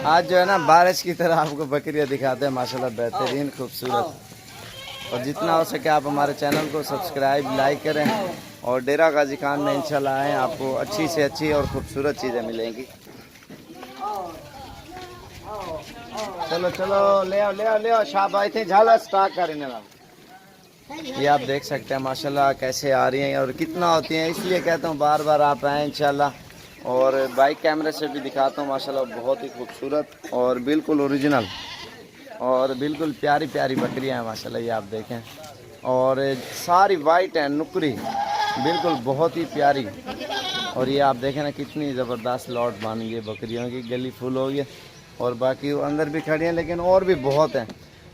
आज जो है ना बारिश की तरह आपको बकरियां दिखाते हैं माशाल्लाह, बेहतरीन खूबसूरत। और जितना हो सके आप हमारे चैनल को सब्सक्राइब लाइक करें और डेरा गाजी खान में इंशाल्लाह आएँ, आपको अच्छी से अच्छी और खूबसूरत चीज़ें मिलेंगी। चलो चलो ले आओ ले आओ ले आओ, शाह भाई थे झाला स्टार्ट करने वाला। ये आप देख सकते हैं माशाल्लाह कैसे आ रही हैं और कितना होती हैं, इसलिए कहता हूँ बार बार आप आएँ इंशाल्लाह। और बाइक कैमरे से भी दिखाता हूँ माशाल्लाह, बहुत ही खूबसूरत और बिल्कुल ओरिजिनल और बिल्कुल प्यारी प्यारी बकरियां हैं माशाल्लाह। ये आप देखें, और सारी वाइट हैं, नुकरी बिल्कुल बहुत ही प्यारी। और ये आप देखें ना कितनी ज़बरदस्त लॉट बन गई बकरियों की, गली फुल हो गई। और बाकी वो अंदर भी खड़ी हैं, लेकिन और भी बहुत हैं।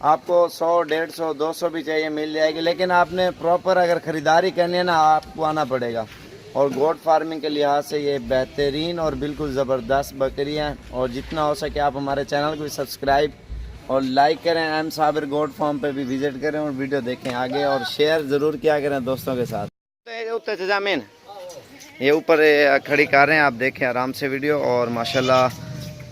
आपको 100, 150, 200 भी चाहिए मिल जाएगी, लेकिन आपने प्रॉपर अगर ख़रीदारी करनी है ना आपको आना पड़ेगा। और गोट फार्मिंग के लिहाज से ये बेहतरीन और बिल्कुल ज़बरदस्त बकरियाँ हैं। और जितना हो सके आप हमारे चैनल को भी सब्सक्राइब और लाइक करें, एम साबिर गोट फार्म पे भी विज़िट करें और वीडियो देखें आगे, और शेयर ज़रूर किया करें दोस्तों के साथ। तो जमीन ये ऊपर खड़ी कारें आप देखें आराम से वीडियो, और माशाल्लाह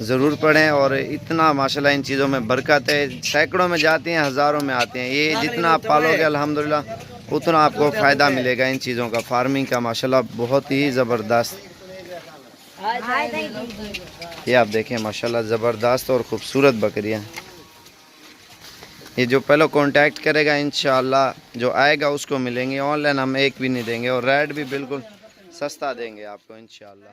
ज़रूर पढ़ें। और इतना माशाल्लाह इन चीज़ों में बरकत है, सैकड़ों में जाती हैं, हज़ारों में आती हैं। ये जितना आप पालोगे अल्हम्दुलिल्लाह उतना आपको फ़ायदा मिलेगा इन चीज़ों का, फार्मिंग का माशाल्लाह बहुत ही ज़बरदस्त। ये आप देखें माशाल्लाह ज़बरदस्त और ख़ूबसूरत बकरियाँ। ये जो पहले कांटेक्ट करेगा इंशाल्लाह जो आएगा उसको मिलेंगे, ऑनलाइन हम एक भी नहीं देंगे, और रेट भी बिल्कुल सस्ता देंगे आपको इंशाल्लाह।